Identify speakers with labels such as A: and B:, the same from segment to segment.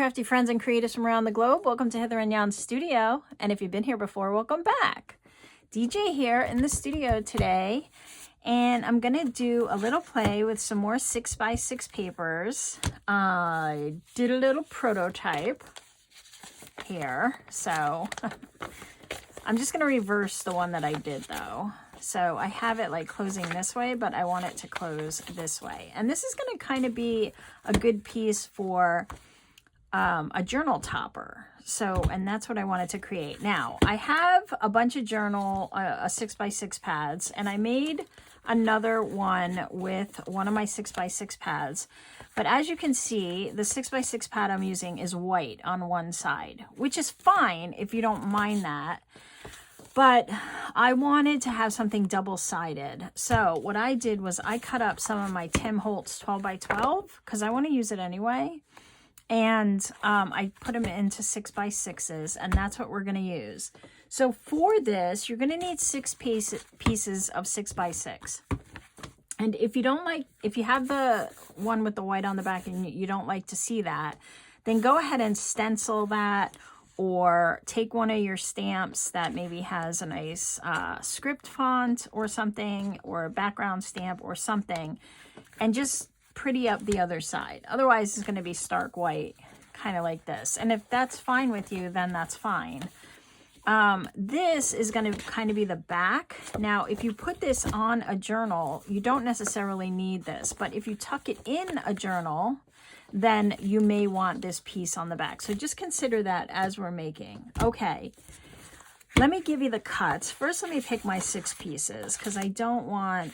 A: crafty friends and creatives from around the globe. Welcome to Hither and Yon Studio. And if you've been here before, welcome back. DJ here in the studio today. And I'm going to do a little play with some more 6x6 papers. I did a little prototype here. So I'm just going to reverse the one that I did though. So I have it like closing this way, but I want it to close this way. And this is going to kind of be a good piece for a journal topper. So, and that's what I wanted to create. Now, I have a bunch of journal, 6x6 pads, and I made another one with one of my 6x6 pads. But as you can see, the 6x6 pad I'm using is white on one side, which is fine if you don't mind that. But I wanted to have something double-sided. So what I did was I cut up some of my Tim Holtz 12x12 because I want to use it anyway. And I put them into 6x6s, and that's what we're going to use. So for this, you're going to need 6 pieces of 6x6. And if you don't like, if you have the one with the white on the back and you don't like to see that, then go ahead and stencil that, or take one of your stamps that maybe has a nice script font or something, or a background stamp or something, and just pretty up the other side. Otherwise, it's going to be stark white, kind of like this. And if that's fine with you, then that's fine. This is going to kind of be the back. Now, if you put this on a journal, you don't necessarily need this, but if you tuck it in a journal, then you may want this piece on the back. So just consider that as we're making. Okay, let me give you the cuts. First, let me pick my 6 pieces because I don't want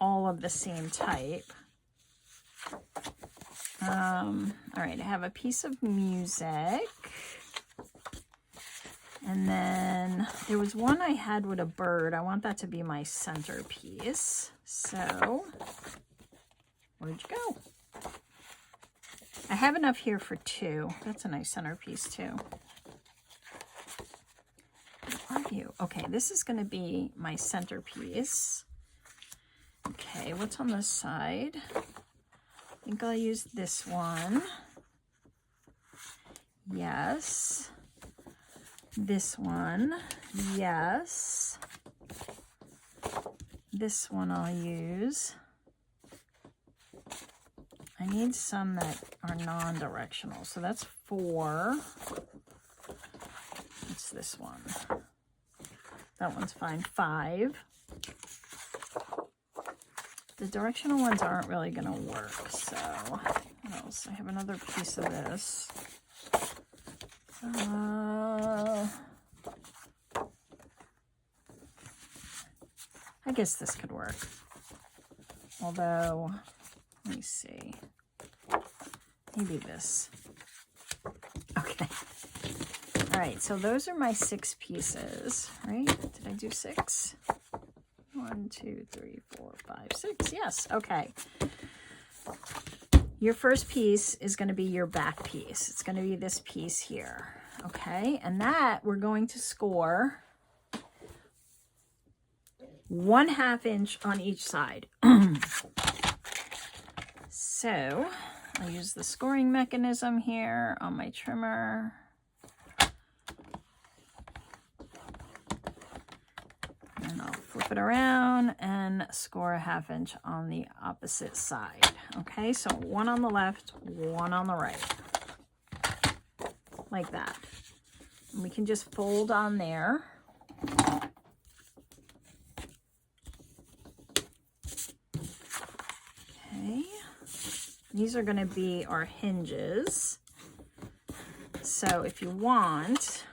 A: all of the same type. All right, I have a piece of music. And then there was one I had with a bird. I want that to be my centerpiece. So, where'd you go? I have enough here for 2. That's a nice centerpiece too. Where are you? Okay, this is going to be my centerpiece. Okay, what's on this side? I think I'll use this one. Yes. This one. Yes. This one I'll use. I need some that are non-directional. So that's 4. What's this one? That one's fine. 5. The directional ones aren't really going to work. So what else? I have another piece of this. I guess this could work. Although, let me see. Maybe this. Okay. All right, so those are my 6 pieces, right? Did I do 6? 1, 2, 3, 4, 5, 6. Yes, okay. Your first piece is going to be your back piece. It's going to be this piece here, okay? And that we're going to score 1/2 inch on each side. So I'll use the scoring mechanism here on my trimmer. And I'll flip it around and score 1/2 inch on the opposite side. Okay, so 1 on the left, 1 on the right. Like that. And we can just fold on there. Okay. These are going to be our hinges. So if you want,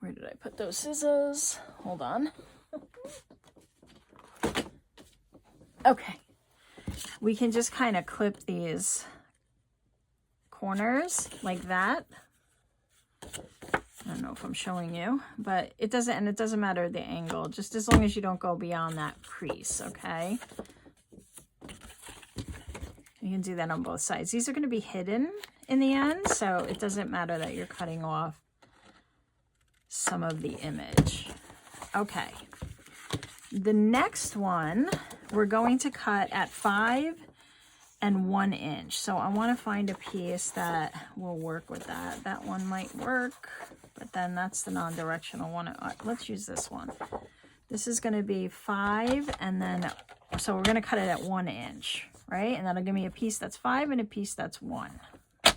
A: where did I put those scissors? Hold on. Okay. We can just kind of clip these corners like that. I don't know if I'm showing you, but it doesn't matter the angle, just as long as you don't go beyond that crease, okay? You can do that on both sides. These are going to be hidden in the end, so it doesn't matter that you're cutting off some of the image. Okay. The next one, we're going to cut at 5 and 1 inch. So I want to find a piece that will work with that. That one might work, but then that's the non-directional one. Let's use this one. This is going to be 5, and then, so we're going to cut it at 1 inch, right? And that'll give me a piece that's 5 and a piece that's 1. And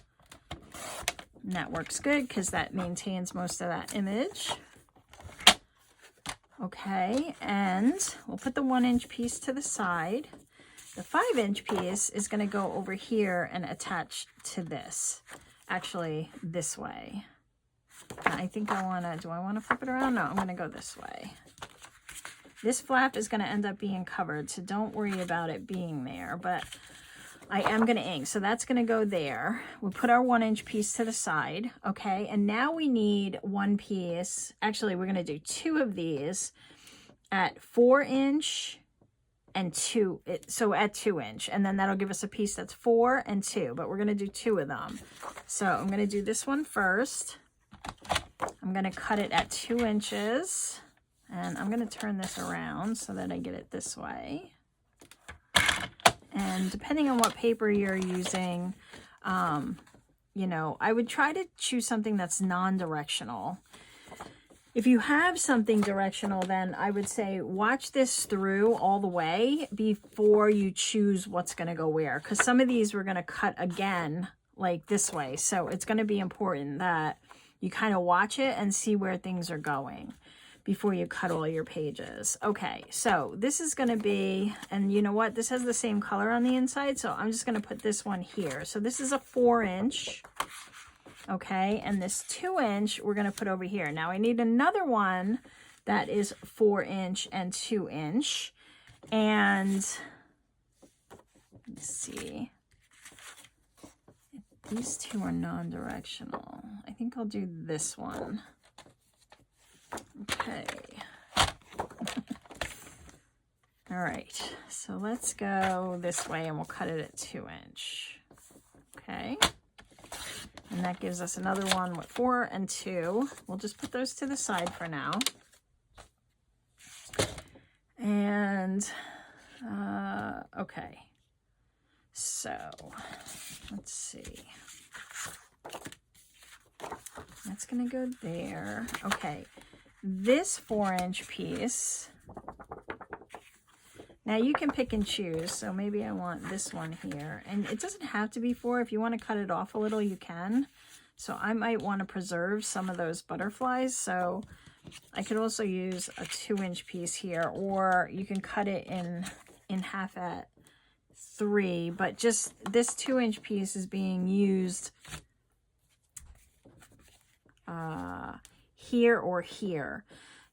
A: that works good because that maintains most of that image. Okay, and we'll put the 1 inch piece to the side. The 5 inch piece is going to go over here and attach to this. Actually, this way. I think I want to, do I want to flip it around? No, I'm going to go this way. This flap is going to end up being covered, so don't worry about it being there, but I am going to ink. So that's going to go there. We'll put our 1 inch piece to the side, okay? And now we need one piece. Actually, we're going to do 2 of these at 4 inch and 2, so at 2 inch, and then that'll give us a piece that's 4 and 2, but we're going to do 2 of them. So I'm going to do this one first. I'm going to cut it at 2 inches, and I'm going to turn this around so that I get it this way. And depending on what paper you're using, you know, I would try to choose something that's non-directional. If you have something directional, then I would say watch this through all the way before you choose what's going to go where. Because some of these we're going to cut again like this way. So it's going to be important that you kind of watch it and see where things are going before you cut all your pages. Okay, so this is going to be, and you know what? This has the same color on the inside, so I'm just going to put this one here. So this is a 4 inch. Okay, and this 2 inch we're going to put over here. Now I need another one that is 4 inch and 2 inch. And let's see. These two are non-directional. I think I'll do this one. Okay. All right, so let's go this way and we'll cut it at 2 inch. Okay. And that gives us another one with 4 and 2. We'll just put those to the side for now. And, okay. So, let's see. That's going to go there. Okay. This 4 inch piece. Now you can pick and choose, so maybe I want this one here. And it doesn't have to be 4. If you want to cut it off a little, you can. So I might want to preserve some of those butterflies. So I could also use a 2 inch piece here, or you can cut it in half at 3. But just this 2 inch piece is being used here or here.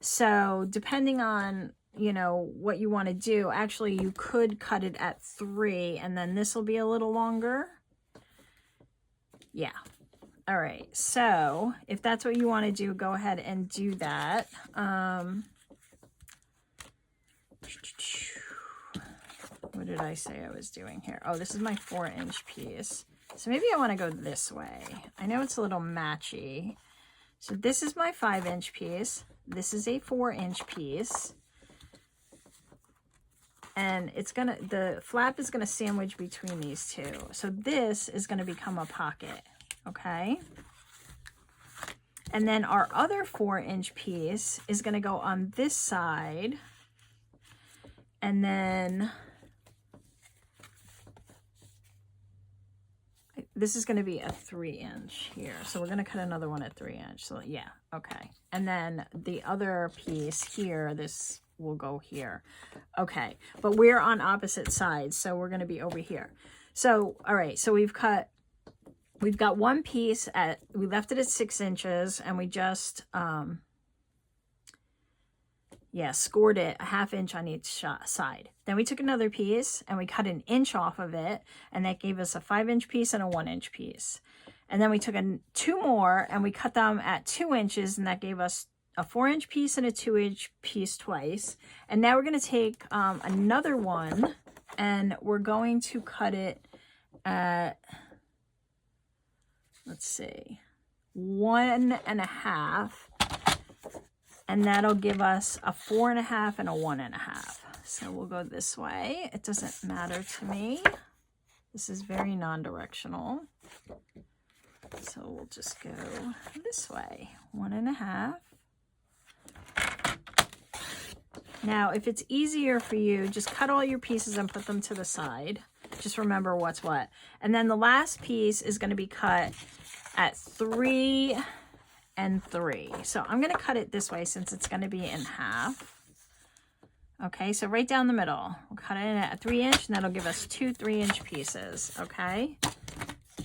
A: So depending on, you know, what you want to do, actually you could cut it at 3 and then this will be a little longer. Yeah. All right. So if that's what you want to do, go ahead and do that. What did I say I was doing here? Oh, this is my 4 inch piece. So maybe I want to go this way. I know it's a little matchy. So this is my 5 inch piece. This is a 4 inch piece. And it's gonna, the flap is gonna sandwich between these two. So this is gonna become a pocket, okay? And then our other 4 inch piece is gonna go on this side. And then this is going to be a 3 inch here. So we're going to cut another one at 3 inch. So yeah, okay. And then the other piece here, this will go here. Okay, but we're on opposite sides. So we're going to be over here. So, all right. So we've got one piece at, we left it at 6 inches and we just, scored it a 1/2 inch on each side. Then we took another piece and we cut 1 inch off of it, and that gave us a 5 inch piece and a 1 inch piece. And then we took 2 more and we cut them at 2 inches, and that gave us a 4 inch piece and a 2 inch piece twice. And now we're going to take another one and we're going to cut it at, let's see, 1.5. And that'll give us a 4.5 and a 1.5. So we'll go this way. It doesn't matter to me. This is very non-directional. So we'll just go this way, 1.5. Now, if it's easier for you, just cut all your pieces and put them to the side. Just remember what's what. And then the last piece is going to be cut at 3 and 3. So I'm going to cut it this way since it's going to be in half. Okay, so right down the middle. We'll cut it at 3 inch, and that'll give us 2 3-inch pieces. Okay.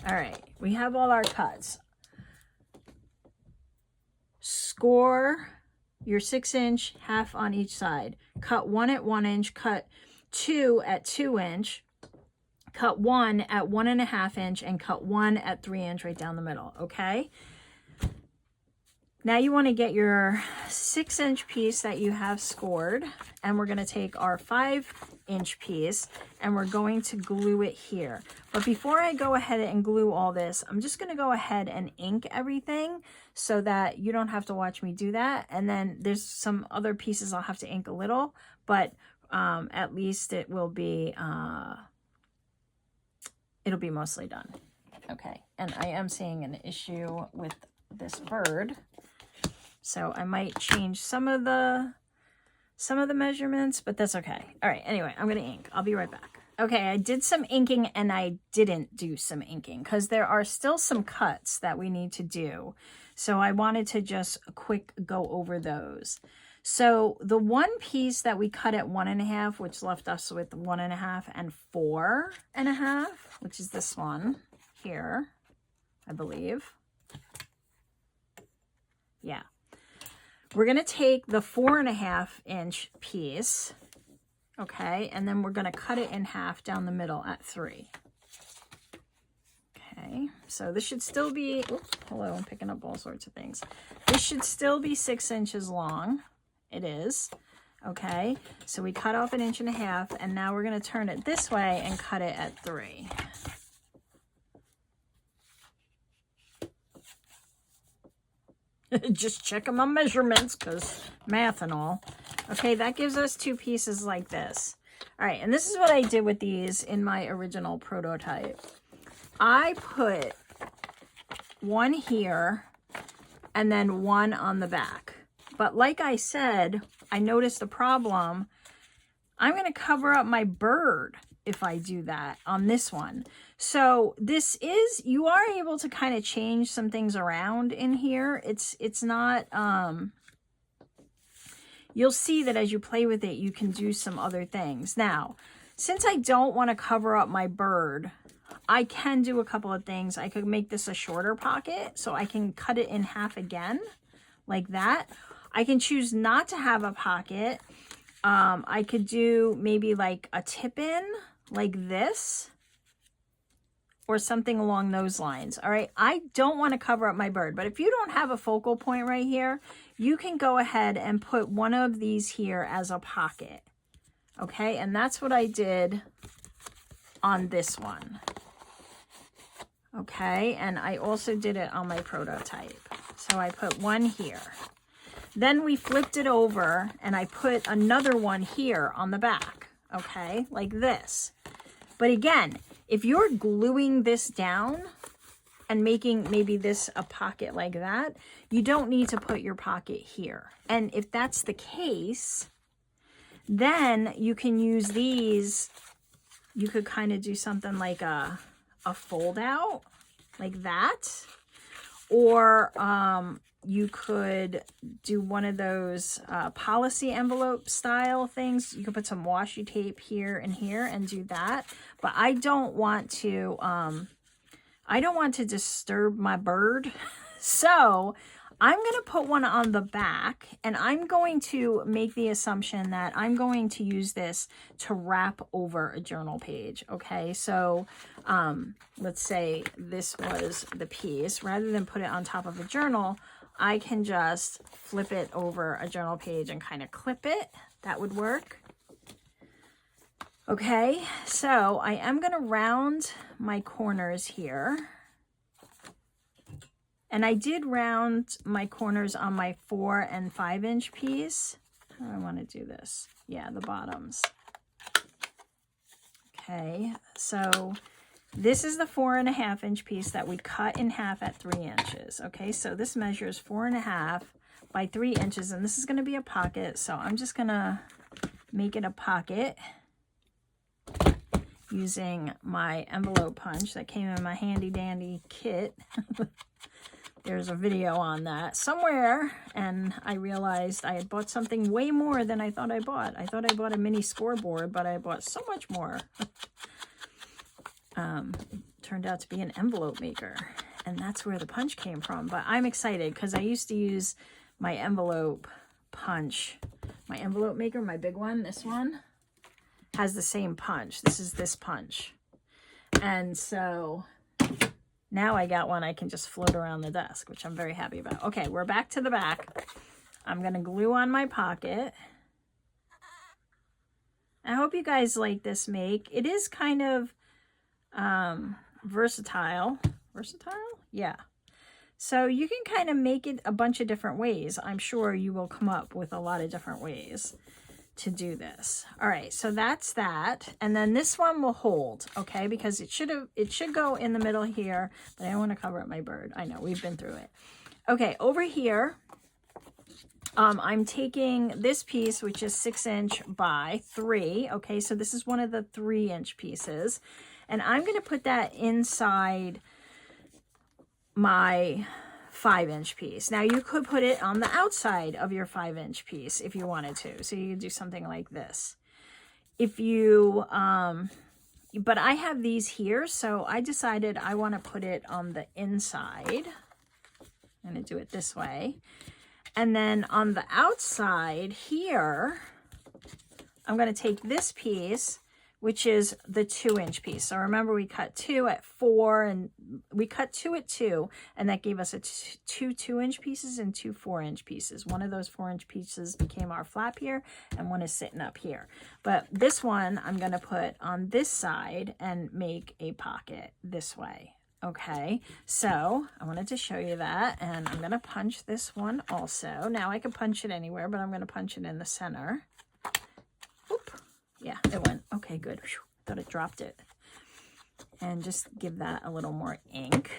A: All right, we have all our cuts. Score your 6-inch, half on each side. Cut 1 at 1 inch, cut 2 at 2 inch, cut 1 at 1.5 inch, and cut 1 at 3 inch right down the middle. Okay. Now you want to get your 6-inch piece that you have scored, and we're going to take our 5-inch piece and we're going to glue it here. But before I go ahead and glue all this, I'm just going to go ahead and ink everything so that you don't have to watch me do that. And then there's some other pieces I'll have to ink a little, but at least it will be, it'll be mostly done. Okay, and I am seeing an issue with this bird. So I might change some of the measurements, but that's okay. All right, anyway, I'm going to ink. I'll be right back. Okay, I did some inking and I didn't do some inking because there are still some cuts that we need to do. So I wanted to just quick go over those. So the one piece that we cut at 1.5, which left us with 1.5 and 4.5, which is this one here, I believe. Yeah. We're going to take the 4.5-inch piece, okay, and then we're going to cut it in half down the middle at 3. Okay, so this should still be, oops, hello, I'm picking up all sorts of things. This should still be 6 inches long. It is. Okay, so we cut off 1.5 inches, and now we're going to turn it this way and cut it at 3. Just checking my measurements because math and all. Okay, that gives us 2 pieces like this. All right, and this is what I did with these in my original prototype. I put one here and then one on the back. But like I said, I noticed a problem. I'm going to cover up my bird if I do that on this one. So this is, you are able to kind of change some things around in here. It's not, you'll see that as you play with it, you can do some other things. Now, since I don't want to cover up my bird, I can do a couple of things. I could make this a shorter pocket, so I can cut it in half again, like that. I can choose not to have a pocket. I could do maybe like a tip-in, like this, or something along those lines. All right, I don't want to cover up my bird, but if you don't have a focal point right here, you can go ahead and put one of these here as a pocket. Okay, and that's what I did on this one. Okay, and I also did it on my prototype. So I put one here. Then we flipped it over and I put another one here on the back. Okay, like this. But again, if you're gluing this down and making maybe this a pocket like that, you don't need to put your pocket here. And if that's the case, then you can use these. You could kind of do something like a fold out like that. Or you could do one of those policy envelope style things. You could put some washi tape here and here and do that. But I don't want to disturb my bird. So I'm going to put one on the back, and I'm going to make the assumption that I'm going to use this to wrap over a journal page. Okay, so let's say this was the piece. Rather than put it on top of a journal, I can just flip it over a journal page and kind of clip it. That would work. Okay, so I am going to round my corners here. And I did round my corners on my 4 and 5 inch piece. How do I want to do this? Yeah, the bottoms. Okay, so This is the 4.5 inch piece that we cut in half at 3 inches. Okay, so this measures 4.5 by 3 inches, and this is going to be a pocket. So I'm just going to make it a pocket using my envelope punch that came in my handy dandy kit. There's a video on that somewhere, and I realized I had bought something way more than I thought I bought. I thought I bought a mini scoreboard, but I bought so much more. Turned out to be an envelope maker, and that's where the punch came from. But I'm excited because I used to use my envelope punch. My envelope maker, my big one, this one, has the same punch. This is this punch. And so now I got one I can just float around the desk, which I'm very happy about. Okay, we're back to the back. I'm going to glue on my pocket. I hope you guys like this make. It is kind of versatile. Yeah. So you can kind of make it a bunch of different ways. I'm sure you will come up with a lot of different ways to do this. All right, so that's that. And then this one will hold, okay, because it should go in the middle here, but I don't want to cover up my bird. I know, we've been through it. Okay, over here, I'm taking this piece, which is 6 inch by 3. Okay, so this is one of the 3 inch pieces. And I'm going to put that inside my 5 inch piece. Now you could put it on the outside of your 5 inch piece if you wanted to. So you could do something like this. If you, but I have these here, so I decided I want to put it on the inside. I'm going to do it this way. And then on the outside here, I'm going to take this piece, which is the 2 inch piece. So remember, we cut 2 at 4, and we cut 2 at 2, and that gave us two 2 inch pieces and 2 4 inch pieces. One of those 4 inch pieces became our flap here, and one is sitting up here. But this one I'm going to put on this side and make a pocket this way. Okay, so I wanted to show you that, and I'm going to punch this one also. Now I can punch it anywhere, but I'm going to punch it in the center. Oop. Yeah, it went. Okay, good. Whew, thought it dropped it. And just give that a little more ink.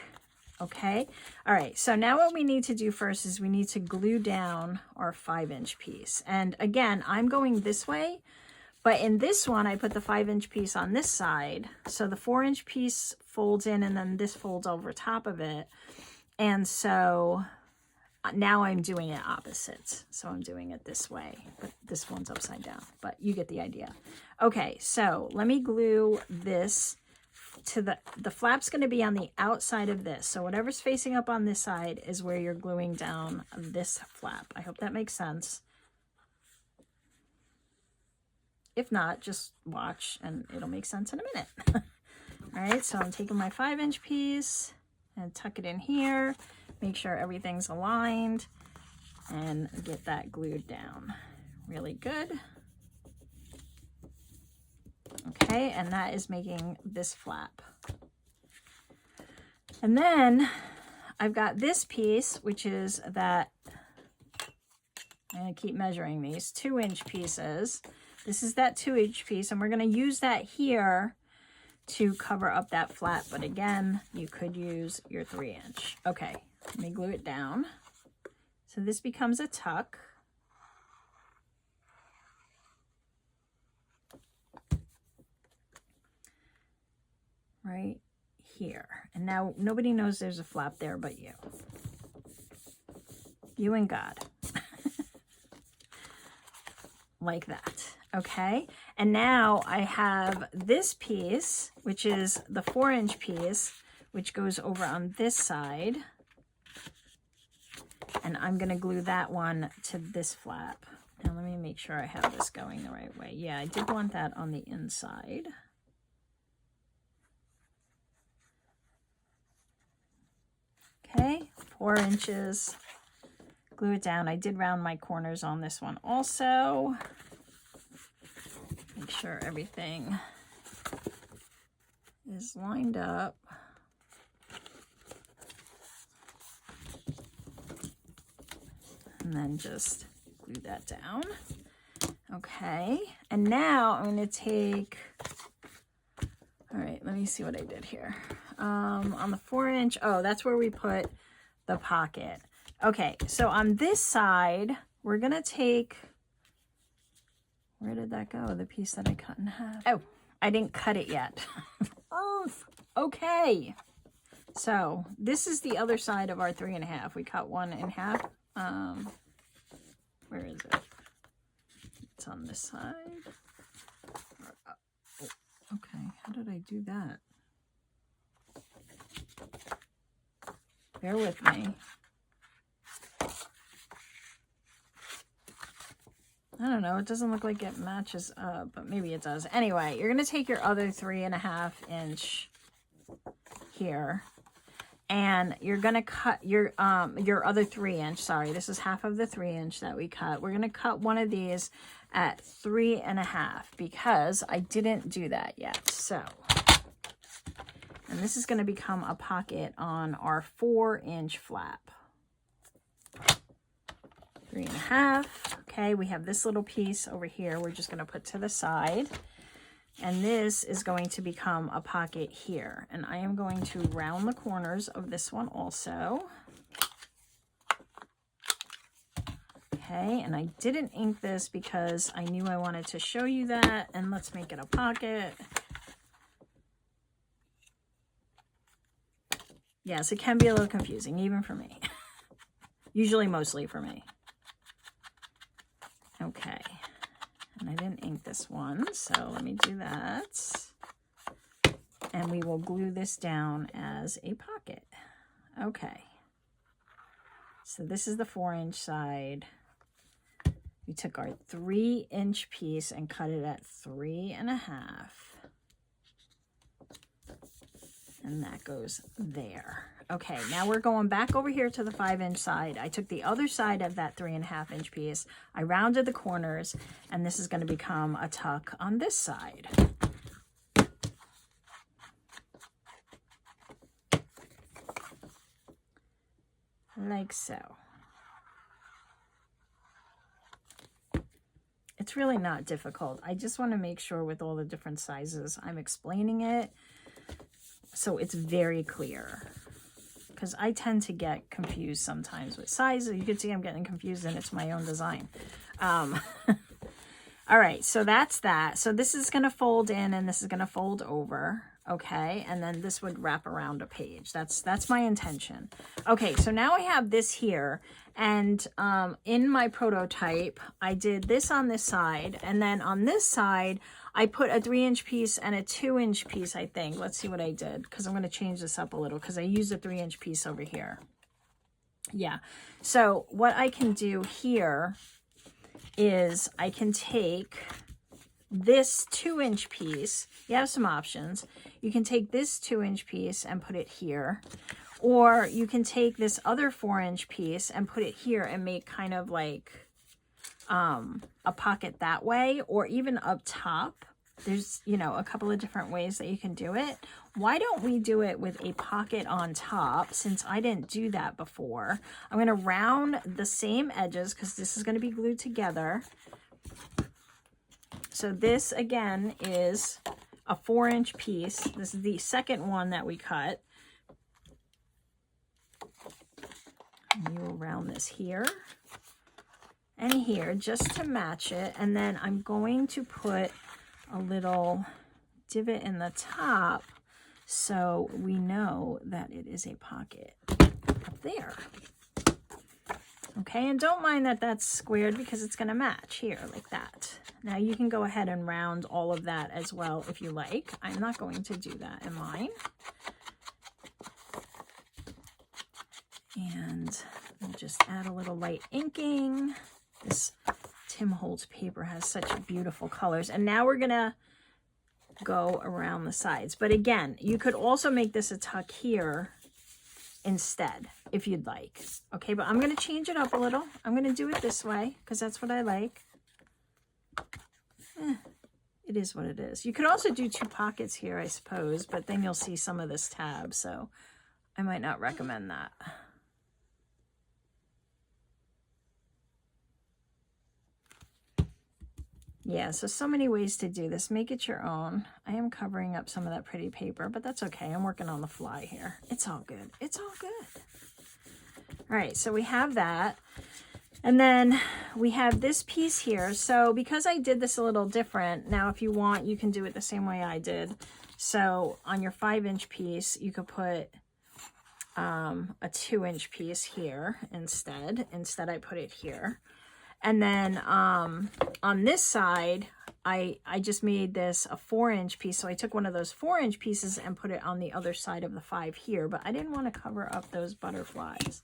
A: Okay. All right. So now what we need to do first is we need to glue down our 5 inch piece. And again, I'm going this way, but in this one, I put the 5 inch piece on this side. So the 4 inch piece folds in, and then this folds over top of it. And so now I'm doing it opposite. So I'm doing it this way, but this one's upside down, but you get the idea. Okay, so let me glue this to the flap's going to be on the outside of this. So whatever's facing up on this side is where you're gluing down this flap. I hope that makes sense. If not, just watch and it'll make sense in a minute. All right, so I'm taking my 5 inch piece and tuck it in here. Make sure everything's aligned and get that glued down really good. Okay, and that is making this flap. And then I've got this piece, which is that, I'm going to keep measuring these 2 inch pieces. This is that 2 inch piece, and we're going to use that here to cover up that flap. But again, you could use your 3 inch. Okay, let me glue it down. So this becomes a tuck. Right here. And now nobody knows there's a flap there but you. You and God. Like that. Okay. And now I have this piece, which is the 4 inch piece, which goes over on this side. And I'm going to glue that one to this flap. Now let me make sure I have this going the right way. Yeah, I did want that on the inside. Okay, 4 inches. Glue it down. I did round my corners on this one also. Make sure everything is lined up. And then just glue that down. Okay, and now I'm going to take, all right, let me see what I did here. On the 4-inch, oh, that's where we put the pocket. Okay, so on this side, we're gonna take, where did that go? The piece that I cut in half. Oh, I didn't cut it yet. Oh, okay. So this is the other side of our 3.5. We cut one in half. Where is it? It's on this side. Okay, how did I do that? Bear with me. I don't know, it doesn't look like it matches up, but maybe it does. Anyway, you're gonna take your other 3.5 inch here, and you're gonna cut your other 3-inch, sorry, this is half of the 3-inch that we cut. We're gonna cut one of these at 3.5 because I didn't do that yet. So, and this is gonna become a pocket on our 4-inch flap. 3.5. Okay, we have this little piece over here we're just going to put to the side, and this is going to become a pocket here, and I am going to round the corners of this one also. Okay, and I didn't ink this because I knew I wanted to show you that, and let's make it a pocket. Yes, it can be a little confusing, even for me. Usually mostly for me. Okay, and I didn't ink this one, so let me do that. And we will glue this down as a pocket. Okay, so this is the 4-inch side. We took our 3-inch piece and cut it at 3.5. And that goes there. Okay, now we're going back over here to the 5-inch side. I took the other side of that 3.5-inch piece. I rounded the corners, and this is going to become a tuck on this side. Like so. It's really not difficult. I just want to make sure with all the different sizes I'm explaining it so it's very clear, because I tend to get confused sometimes with sizes. You can see I'm getting confused, and it's my own design. All right, so that's that. So this is going to fold in, and this is going to fold over. Okay, and then this would wrap around a page. That's my intention. Okay, so now I have this here, and in my prototype, I did this on this side, and then on this side, I put a 3-inch piece and a 2-inch piece, I think. Let's see what I did, because I'm going to change this up a little, because I used a 3-inch piece over here. Yeah, so what I can do here is I can take this 2-inch piece. You have some options. You can take this 2-inch piece and put it here, or you can take this other 4-inch piece and put it here and make kind of like a pocket that way, or even up top. There's, you know, a couple of different ways that you can do it. Why don't we do it with a pocket on top, since I didn't do that before? I'm going to round the same edges because this is going to be glued together. So this, again, is a 4-inch piece. This is the second one that we cut. And you will round this here and here just to match it. And then I'm going to put a little divot in the top so we know that it is a pocket up there. Okay, and don't mind that that's squared because it's going to match here like that. Now you can go ahead and round all of that as well if you like. I'm not going to do that in mine. And we'll just add a little light inking. This Tim Holtz paper has such beautiful colors. And now we're going to go around the sides. But again, you could also make this a tuck here instead if you'd like. Okay, but I'm going to change it up a little. I'm going to do it this way because that's what I like. It is what it is. You could also do 2 pockets here, I suppose, but then you'll see some of this tab, so I might not recommend that. Yeah, so many ways to do this. Make it your own. I am covering up some of that pretty paper, but that's okay. I'm working on the fly here. It's all good. It's all good. All right, so we have that. And then we have this piece here. So because I did this a little different, now if you want, you can do it the same way I did. So on your 5-inch piece, you could put a 2-inch piece here instead. Instead, I put it here. And then on this side, I just made this a 4-inch piece. So I took one of those 4-inch pieces and put it on the other side of the 5 here. But I didn't want to cover up those butterflies.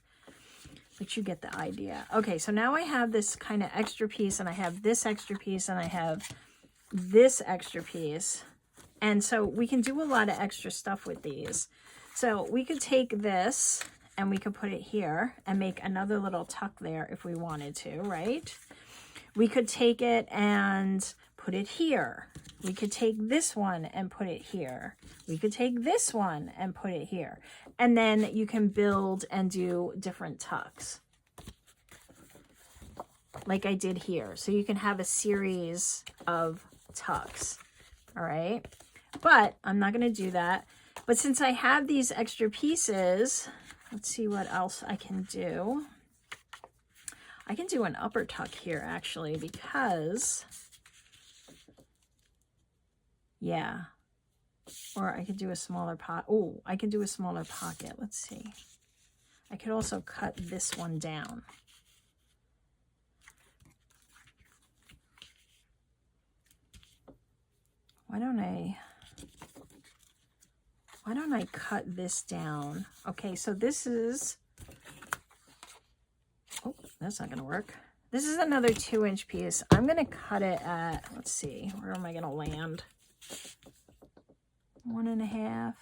A: But you get the idea. Okay, so now I have this kind of extra piece, and I have this extra piece, and I have this extra piece. And so we can do a lot of extra stuff with these. So we could take this and we could put it here and make another little tuck there if we wanted to, right? We could take it and put it here. We could take this one and put it here. We could take this one and put it here. And then you can build and do different tucks like I did here. So you can have a series of tucks, all right? But I'm not gonna do that. But since I have these extra pieces, let's see what else I can do. I can do an upper tuck here actually because, yeah. Or I could do a smaller pot. Oh, I can do a smaller pocket. Let's see. I could also cut this one down. Why don't I cut this down? Okay, so this is, oh, that's not gonna work. This is another 2-inch piece. I'm gonna cut it at, let's see, where am I gonna land? 1.5.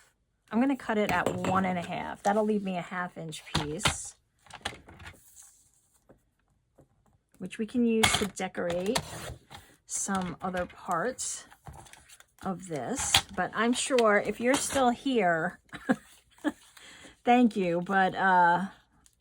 A: I'm gonna cut it at 1.5. That'll leave me a 1/2-inch piece, which we can use to decorate some other parts of this. But I'm sure if you're still here, thank you, but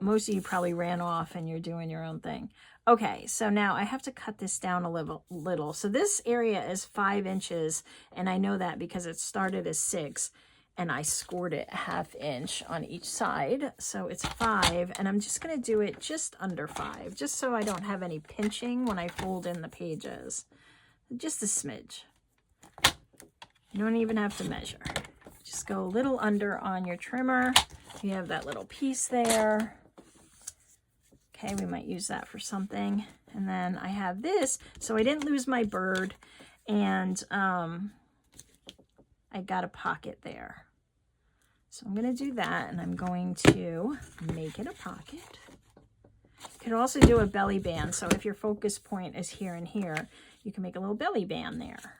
A: most of you probably ran off and you're doing your own thing. Okay, so now I have to cut this down a little. So this area is 5 inches, and I know that because it started as 6, and I scored it a 1/2 inch on each side. So it's 5, and I'm just gonna do it just under 5, just so I don't have any pinching when I fold in the pages. Just a smidge. You don't even have to measure. Just go a little under on your trimmer. You have that little piece there. Okay, we might use that for something. And then I have this, so I didn't lose my bird, and I got a pocket there. So I'm going to do that, and I'm going to make it a pocket. You could also do a belly band, so if your focus point is here and here, you can make a little belly band there.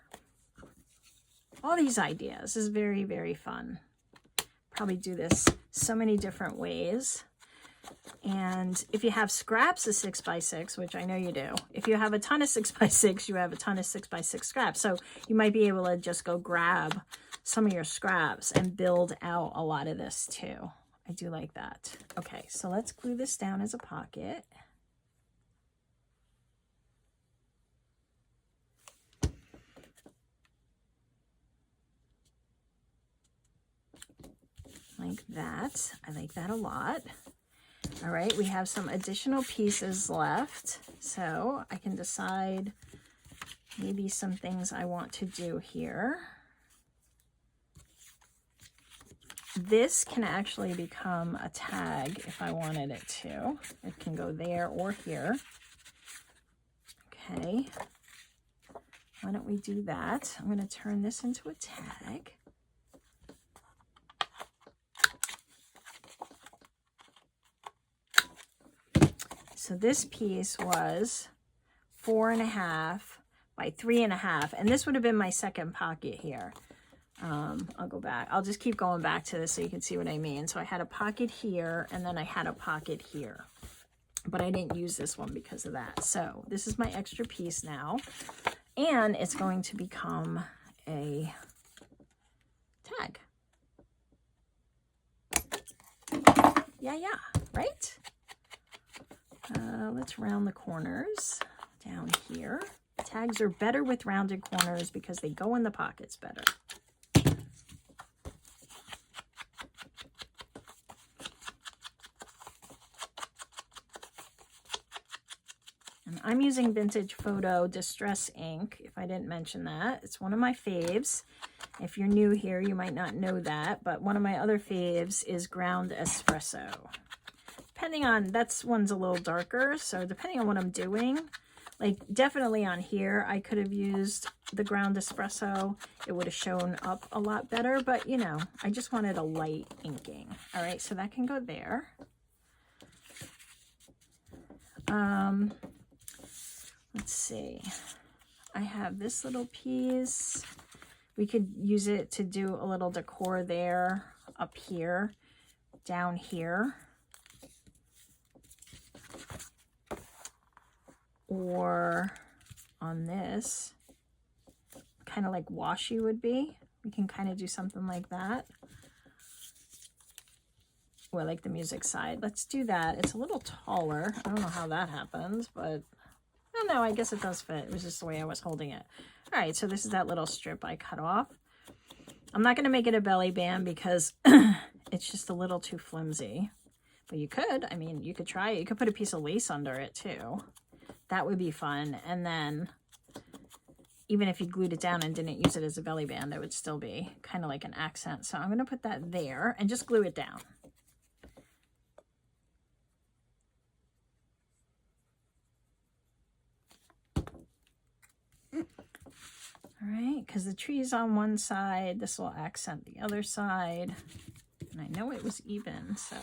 A: All these ideas is very, very fun. Probably do this so many different ways. And if you have scraps of 6x6, which I know you do, if you have a ton of 6x6, you have a ton of 6x6 scraps. So you might be able to just go grab some of your scraps and build out a lot of this too. I do like that. Okay, so let's glue this down as a pocket. Like that. I like that a lot. All right, we have some additional pieces left, so I can decide maybe some things I want to do here. This can actually become a tag if I wanted it to. It can go there or here. Okay, why don't we do that? I'm going to turn this into a tag. So this piece was 4.5 by 3.5, and this would have been my second pocket here. I'll go back. I'll just keep going back to this so you can see what I mean. So I had a pocket here, and then I had a pocket here, but I didn't use this one because of that. So this is my extra piece now, and it's going to become a tag. Yeah, right? Let's round the corners down here. Tags are better with rounded corners because they go in the pockets better. And I'm using Vintage Photo Distress ink, if I didn't mention that. It's one of my faves. If you're new here, you might not know that, but one of my other faves is Ground Espresso. Depending on, that's one's a little darker, so depending on what I'm doing, like definitely on here, I could have used the Ground Espresso. It would have shown up a lot better, but you know, I just wanted a light inking. All right, so that can go there. Let's see. I have this little piece. We could use it to do a little decor there, up here, down here. Or on this, kind of like washi would be. We can kind of do something like that. Or like the music side. Let's do that. It's a little taller. I don't know how that happens, but I don't know. I guess it does fit. It was just the way I was holding it. All right, so this is that little strip I cut off. I'm not going to make it a belly band because it's just a little too flimsy. But you could. I mean, you could try it. You could put a piece of lace under it too. That would be fun. And then even if you glued it down and didn't use it as a belly band, it would still be kind of like an accent. So I'm going to put that there and just glue it down. All right, because the tree's on one side, this will accent the other side. And I know it was even, so...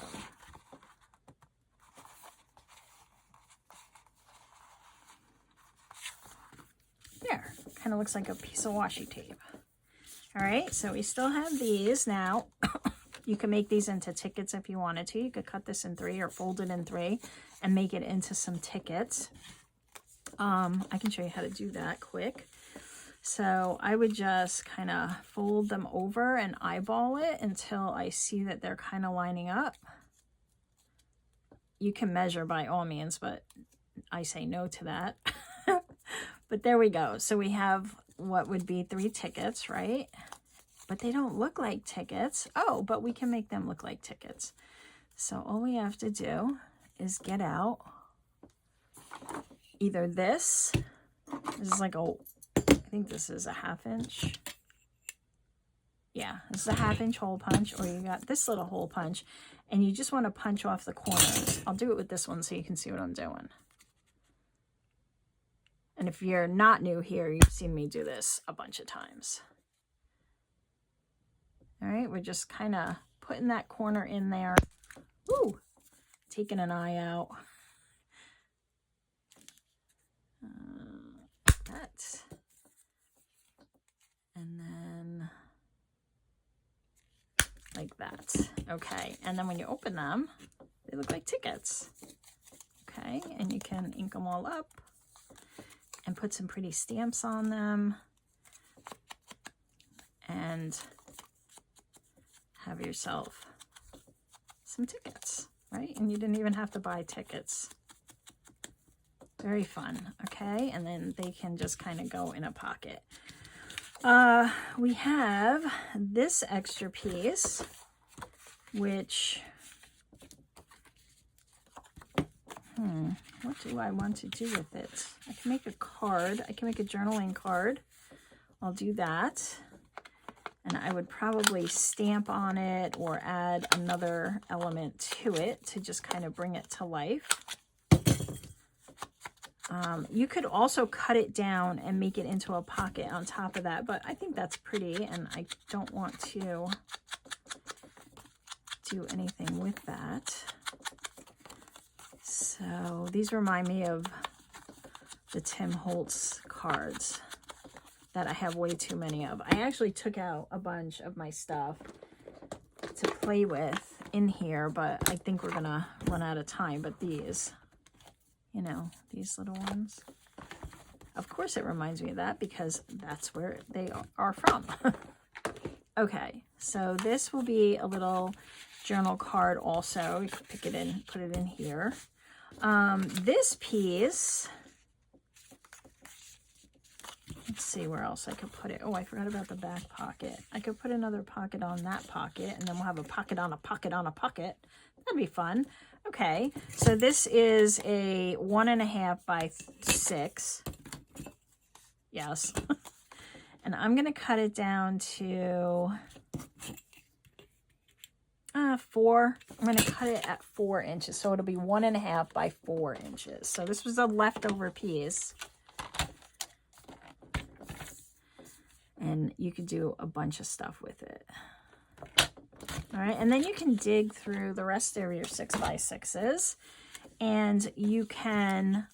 A: There, kind of looks like a piece of washi tape. All right, so we still have these. Now, you can make these into tickets if you wanted to. You could cut this in 3 or fold it in 3 and make it into some tickets. I can show you how to do that quick. So I would just kind of fold them over and eyeball it until I see that they're kind of lining up. You can measure by all means, but I say no to that. But there we go. So we have what would be 3 tickets, right? But they don't look like tickets. Oh, but we can make them look like tickets. So all we have to do is get out either this is like a, I think this is a 1/2 inch. Yeah, this is a 1/2 inch hole punch, or you got this little hole punch, and you just want to punch off the corners. I'll do it with this one so you can see what I'm doing. And if you're not new here, you've seen me do this a bunch of times. All right, we're just kind of putting that corner in there. Ooh, taking an eye out. That. And then like that. Okay, and then when you open them, they look like tickets. Okay, and you can ink them all up and put some pretty stamps on them and have yourself some tickets, right? And you didn't even have to buy tickets. Very fun, okay? And then they can just kind of go in a pocket. We have this extra piece, which, what do I want to do with it? I can make a card. I can make a journaling card. I'll do that. And I would probably stamp on it or add another element to it to just kind of bring it to life. You could also cut it down and make it into a pocket on top of that, but I think that's pretty and I don't want to do anything with that. So these remind me of the Tim Holtz cards that I have way too many of. I actually took out a bunch of my stuff to play with in here, but I think we're gonna run out of time. But these, you know, these little ones, of course it reminds me of that because that's where they are from. Okay, so this will be a little journal card also. You can pick it in, put it in here. This piece, Let's see where else I could put it. Oh, I forgot about the back pocket. I could put another pocket on that pocket, and then we'll have a pocket on a pocket on a pocket. That'd be fun. Okay, so this is a 1.5 by 6. Yes. And I'm going to cut it down to 4. I'm going to cut it at 4 inches. So it'll be 1.5 by 4 inches. So this was a leftover piece. And you could do a bunch of stuff with it. All right, and then you can dig through the rest of your 6x6s, and you can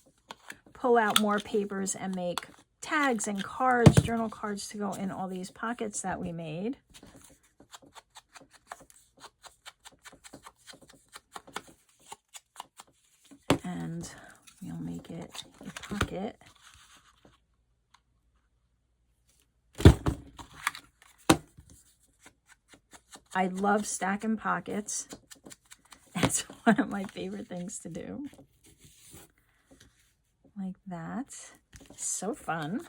A: pull out more papers and make tags and cards, journal cards to go in all these pockets that we made. And we'll make it a pocket. I love stacking pockets. It's one of my favorite things to do. Like that. So fun.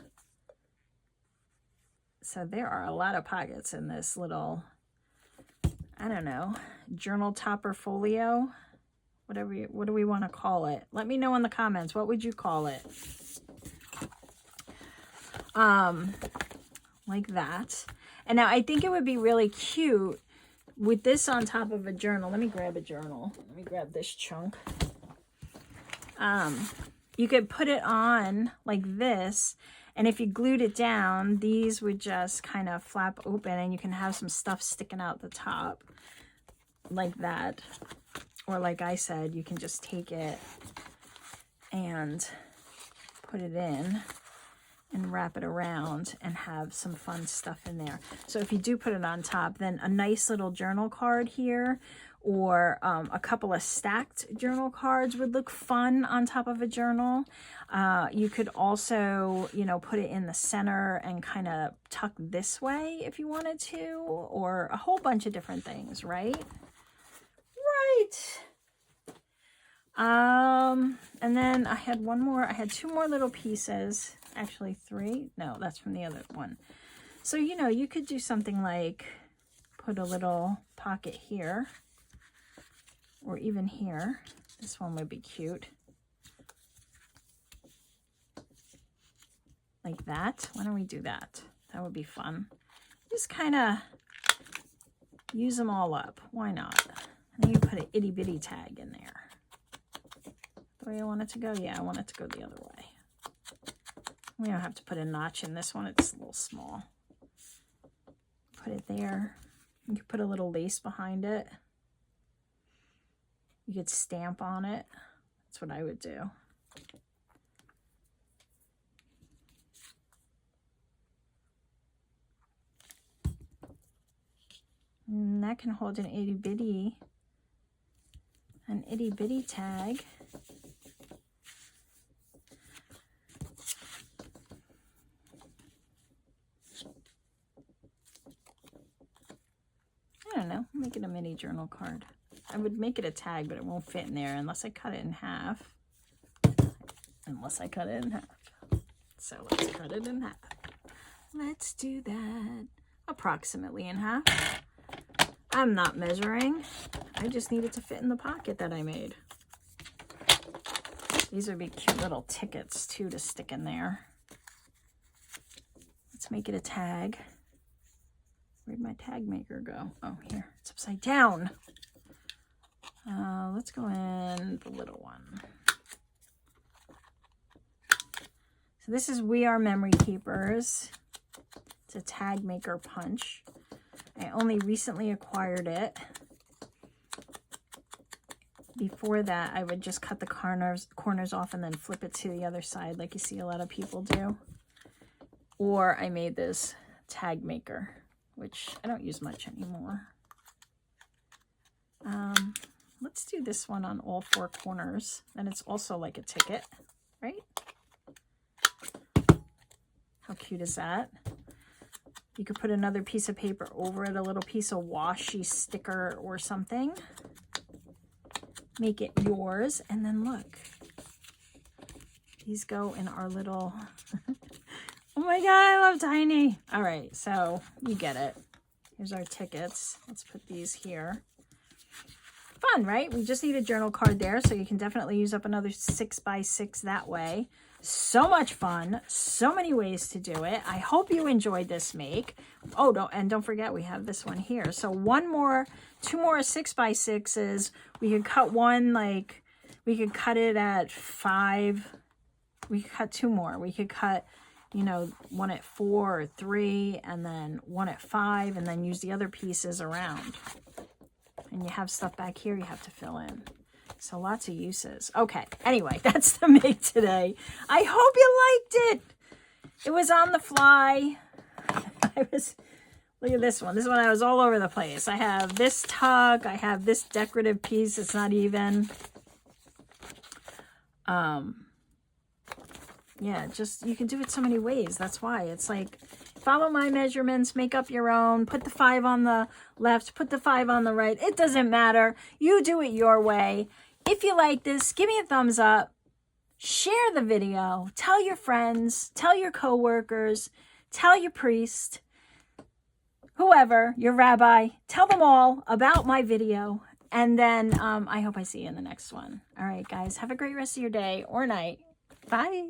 A: So there are a lot of pockets in this little, I don't know, journal topper folio. Whatever what do we want to call it? Let me know in the comments. What would you call it? Like that. And now I think it would be really cute with this on top of a journal. Let me grab a journal. Let me grab this chunk. You could put it on like this, and if you glued it down, these would just kind of flap open, and you can have some stuff sticking out the top like that. Or like I said, you can just take it and put it in and wrap it around and have some fun stuff in there. So if you do put it on top, then a nice little journal card here, or a couple of stacked journal cards would look fun on top of a journal. You could also, you know, put it in the center and kind of tuck this way if you wanted to, or a whole bunch of different things, right? Right. And then I had one more. I had 2 more little pieces. Actually 3. No, that's from the other one. So, you know, you could do something like put a little pocket here, or even here. This one would be cute. Like that. Why don't we do that? That would be fun. Just kind of use them all up. Why not? And then you put an itty bitty tag in there. The way I want it to go? Yeah, I want it to go the other way. We don't have to put a notch in this one. It's a little small. Put it there. You could put a little lace behind it. You could stamp on it. That's what I would do. And that can hold an itty bitty tag. I don't know, make it a mini journal card. I would make it a tag, but it won't fit in there unless I cut it in half. So let's cut it in half. Let's do that. Approximately in half. I'm not measuring. I just need it to fit in the pocket that I made. These would be cute little tickets too to stick in there. Let's make it a tag. Where'd my tag maker go? Oh, here. It's upside down. Let's go in the little one. So this is We Are Memory Keepers. It's a tag maker punch. I only recently acquired it. Before that, I would just cut the corners off and then flip it to the other side like you see a lot of people do. Or I made this tag maker, which I don't use much anymore. Let's do this one on all 4 corners. And it's also like a ticket, right? How cute is that? You could put another piece of paper over it, a little piece of washi sticker or something. Make it yours. And then look, these go in our little Oh my God, I love tiny. All right, so you get it. Here's our tickets. Let's put these here. Fun, right? We just need a journal card there, so you can definitely use up another 6x6 that way. So much fun. So many ways to do it. I hope you enjoyed this make. Oh, don't forget, we have this one here. So two more 6x6s. We could cut one, like, we could cut it at 5. We could cut 2 more. We could cut, you know, one at 4 or 3, and then one at 5, and then use the other pieces around. And you have stuff back here you have to fill in. So lots of uses. Okay, anyway, that's the make today. I hope you liked it. It was on the fly. Look at this one. This one I was all over the place. I have this tuck. I have this decorative piece. It's not even. Yeah, just, you can do it so many ways. That's why. It's like, follow my measurements, make up your own, put the 5 on the left, put the 5 on the right. It doesn't matter. You do it your way. If you like this, give me a thumbs up. Share the video. Tell your friends. Tell your coworkers. Tell your priest. Whoever, your rabbi. Tell them all about my video. And then I hope I see you in the next one. All right, guys. Have a great rest of your day or night. Bye.